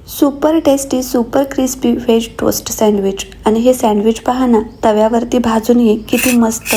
Super tasty super crispy veg toast sandwich. आणि हे sandwich पहा ना, तव्यावरती भाजून किती मस्त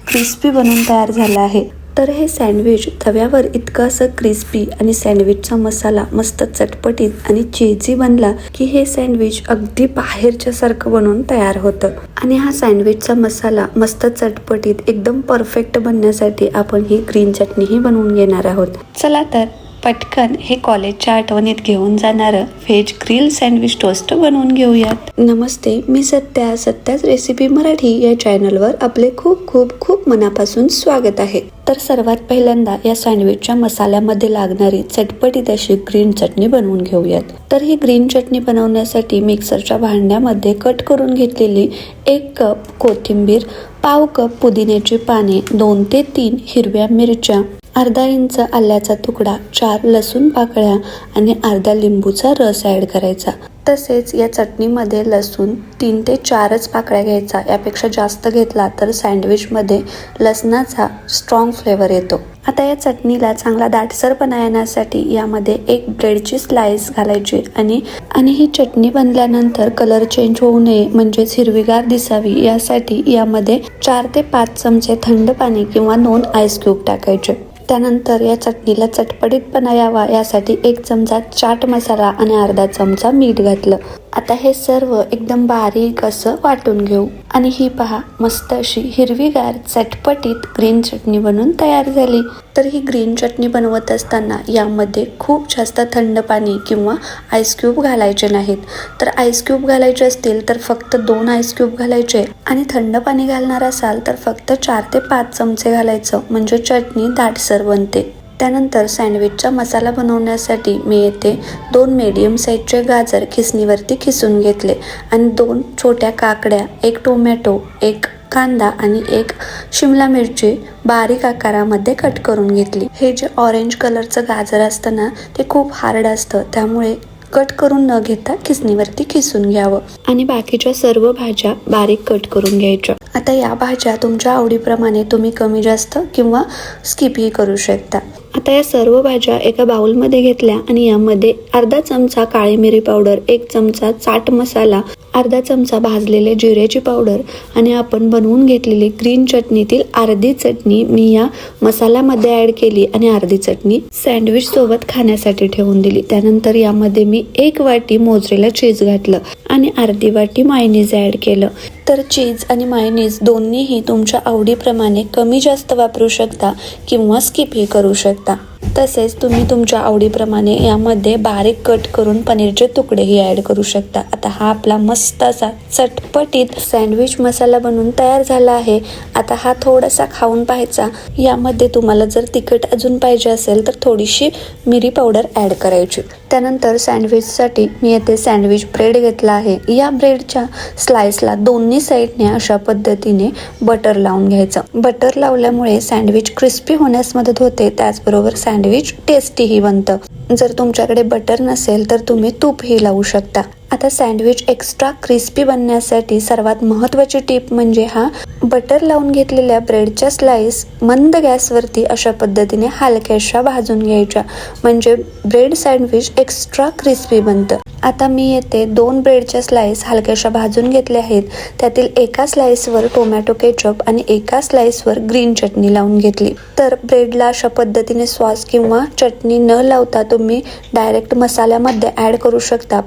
क्रिस्पी बनून तयार झालं आहे. तर हे सँडविच तव्यावर इतकं असं क्रिस्पी आणि सँडविचचा मसाला मस्त चटपटीत आणि चीजी बनला की हे सँडविच अगदी बाहेरच्या सारखं बनून तयार होतं. आणि हा सँडविचचा मसाला मस्त चटपटीत एकदम परफेक्ट बनण्यासाठी आपण ही ग्रीन चटणीही बनवून घेणार आहोत. चला तर पटकन हे कॉलेजच्या आठवणीत घेऊन जाणारं व्हेज ग्रिल सँडविच टोस्ट बनवून घेऊयात. नमस्ते, मी सत्याच रेसिपी मराठी या चॅनलवर आपले खूप खूप खूप मनापासून स्वागत आहे. तर सर्वात पहिल्यांदा या सँडविचच्या मसाल्यामध्ये लागणारी चटपटीत अशी ग्रीन चटणी बनवून घेऊयात. तर ही ग्रीन चटणी बनवण्यासाठी मिक्सरच्या भांड्यामध्ये कट करून घेतलेली 1 कप कोथिंबीर, पाव कप पुदिन्याची पाने, 2 ते 3 हिरव्या मिरच्या, अर्धा इंच आल्याचा तुकडा, 4 लसूण पाकळ्या आणि अर्धा लिंबूचा रस ऍड करायचा. तसेच या चटणीमध्ये लसूण 3 ते 4च पाकळ्या घ्यायचा. यापेक्षा जास्त घेतला तर सँडविचमध्ये लसणाचा स्ट्रॉंग फ्लेवर येतो. आता या चटणीला चांगला दाटसरपणा येण्यासाठी यामध्ये 1 ब्रेडची स्लाइस घालायची आणि ही चटणी बनल्यानंतर कलर चेंज होऊ नये म्हणजेच हिरवीगार दिसावी यासाठी यामध्ये 4 ते 5 चमचे थंड पाणी किंवा 2 आईस क्यूब टाकायचे. त्यानंतर या चटणीला चटपटीतपणा यावा यासाठी 1 चमचा चाट मसाला आणि अर्धा चमचा मीठ घातलं. आता हे सर्व एकदम बारीक असं वाटून घेऊ. आणि ही पहा, मस्त अशी हिरवीगार चटपटीत ग्रीन चटणी बनून तयार झाली. तर ही ग्रीन चटणी बनवत असताना यामध्ये खूप जास्त थंड पाणी किंवा आईस क्यूब घालायचे नाहीत. तर आईस क्यूब घालायचे असतील तर फक्त 2 आईस क्यूब घालायचे आणि थंड पाणी घालणार असाल तर फक्त 4 ते 5 चमचे घालायचं, म्हणजे चटणी दाटसर बनते. त्यानंतर सँडविचचा मसाला बनवण्यासाठी मी येथे 2 मीडियम साईजचे गाजर खिसणीवरती खिसून घेतले आणि 2 छोट्या काकड्या, 1 टोमॅटो, 1 कांदा आणि 1 शिमला मिरची बारीक आकारामध्ये कट करून घेतली. हे जे ऑरेंज कलरचं गाजर असतं ना, ते खूप हार्ड असतं, त्यामुळे कट करून न घेता खिसणीवरती खिसून घ्यावं. आणि बाकीच्या सर्व भाज्या बारीक कट करून घ्यायच्या. आता या भाज्या तुमच्या आवडीप्रमाणे तुम्ही कमी जास्त किंवा स्किपही करू शकता. आता या सर्व भाज्या एका बाउलमध्ये घेतल्या आणि यामध्ये अर्धा चमचा काळी मिरी पावडर, 1 चमचा चाट मसाला, अर्धा चमचा भाजलेले जिऱ्याची पावडर आणि आपण बनवून घेतलेली ग्रीन चटणीतील अर्धी चटणी मी या मसाल्यामध्ये ऍड केली आणि अर्धी चटणी सँडविच सोबत खाण्यासाठी ठेवून दिली. त्यानंतर यामध्ये मी 1 वाटी मोझरेला चीज घातलं आणि अर्धी वाटी मायोनीज ऍड केलं. तर चीज आणि मायोनीज दोन्हीही तुमच्या आवडीप्रमाणे कमी जास्त वापरू शकता किंवा स्किपही करू शकता. तसेच तुम्ही तुमच्या आवडीप्रमाणे यामध्ये बारीक कट करून पनीरचे तुकडेही ऍड करू शकता. आता हा आपला मस्त असा चटपटीत सँडविच मसाला बनवून तयार झाला आहे. आता हा थोडासा खाऊन पाहायचा. यामध्ये तुम्हाला जर तिखट अजून पाहिजे असेल तर थोडीशी मिरी पावडर ऍड करायची. त्यानंतर सँडविचसाठी मी येथे सँडविच ब्रेड घेतला आहे. या ब्रेडच्या स्लाइसला दोन्ही साईडने अशा पद्धतीने बटर लावून घ्यायचं. बटर लावल्यामुळे सँडविच क्रिस्पी होण्यास मदत होते, त्याचबरोबर सँडविच टेस्टीही बनतं. जर तुमच्याकडे बटर नसेल तर तुम्ही तूपही लावू शकता. आता सँडविच एक्स्ट्रा क्रिस्पी बनण्यासाठी सर्वात महत्त्वाची टिप म्हणजे हा बटर लावून घेतलेल्या ब्रेडच्या स्लाइस मंद गॅसवरती अशा पद्धतीने हलक्याशा भाजून घ्यायच्या, म्हणजे ब्रेड सँडविच एक्स्ट्रा क्रिस्पी बनतं. आता मी येथे 2 ब्रेडच्या स्लाइस हलक्याशा भाजून घेतल्या आहेत. त्यातील एका स्लाइसवर टोमॅटो केचप आणि एका स्लाइसवर ग्रीन चटणी लावून घेतली. तर ब्रेडला अशा पद्धतीने सॉस किंवा चटणी न लावता तुम्ही डायरेक्ट मसाल्यामध्ये ऍड करू शकता.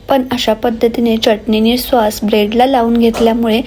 पण अशा पद्धतीने चटणीने सॉस ब्रेडला लावून घेतल्यामुळे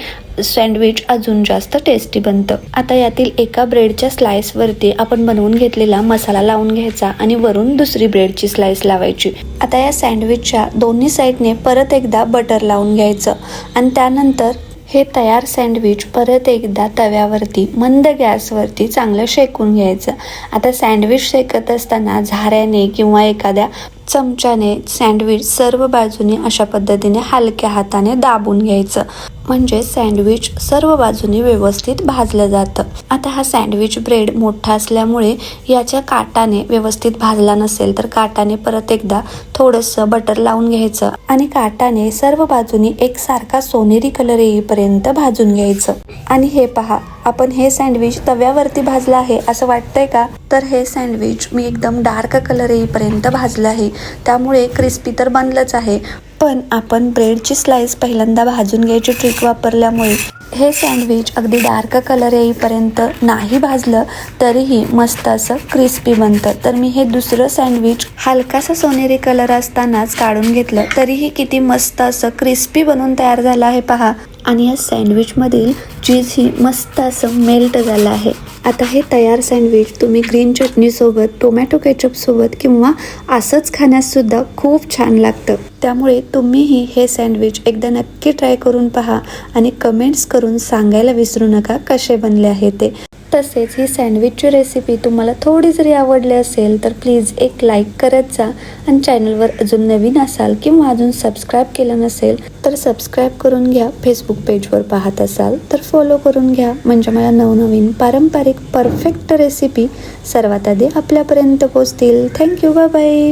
सँडविच अजून जास्त टेस्टी बनतं. आता यातील एका ब्रेडच्या स्लाइसवरती आपण बनवून घेतलेला मसाला लावून घ्यायचा आणि वरून दुसरी ब्रेडची स्लाइस लावायची. आता या सँडविचच्या दोन्ही साईडने परत एकदा बटर लावून घ्यायचं आणि त्यानंतर हे तयार सँडविच परत एकदा तव्यावरती मंद गॅसवरती चांगलं शेकून घ्यायचं. आता सँडविच शेकत असताना झाऱ्याने किंवा एखाद्या चमच्याने सँडविच सर्व बाजूने अशा पद्धतीने हलक्या हाताने दाबून घ्यायचं. म्हणजे सँडविच सर्व बाजूनी व्यवस्थित भाजलं जातं. आता हा सँडविच ब्रेड मोठा असल्यामुळे याच्या काटाने व्यवस्थित भाजला नसेल तर काटाने परत एकदा थोडंसं बटर लावून घ्यायचं आणि काटाने सर्व बाजूनी एकसारखा सोनेरी कलर येईपर्यंत भाजून घ्यायचं. आणि हे पहा, आपण हे सँडविच तव्यावरती भाजलं आहे असं वाटतंय का? तर हे सँडविच मी एकदम डार्क कलर येईपर्यंत भाजलं आहे, त्यामुळे क्रिस्पी तर बनलंच आहे. पण आपण ब्रेडची स्लाइस पहिल्यांदा भाजून घ्यायची ट्रिक वापरल्यामुळे हे सँडविच अगदी डार्क कलर येईपर्यंत नाही भाजलं तरीही मस्त असं क्रिस्पी बनतं. तर मी हे दुसरं सँडविच हलकासा सोनेरी कलर असतानाच काढून घेतलं, तरीही किती मस्त असं क्रिस्पी बनून तयार झालं आहे पहा. आणि या सँडविचमधील चीज ही मस्त असं मेल्ट झालं आहे. आता हे तयार सँडविच तुम्ही ग्रीन चटणीसोबत, टोमॅटो केचपसोबत किंवा असंच खाण्याससुद्धा खूप छान लागतं. त्यामुळे तुम्हीही हे सँडविच एकदा नक्की ट्राय करून पहा आणि कमेंट्स करून सांगायला विसरू नका कसे बनले आहे ते. तसेच ही सँडविचची रेसिपी तुम्हाला थोडी जरी आवडली असेल तर प्लीज एक लाईक करत जा. आणि चॅनलवर अजून नवीन असाल किंवा अजून सबस्क्राईब केलं नसेल तर सबस्क्राईब करून घ्या. फेसबुक पेजवर पाहत असाल तर फॉलो करून घ्या, म्हणजे मला नवनवीन पारंपरिक परफेक्ट रेसिपी सर्वात आधी आपल्यापर्यंत पोहोचतील. Thank you, bye bye.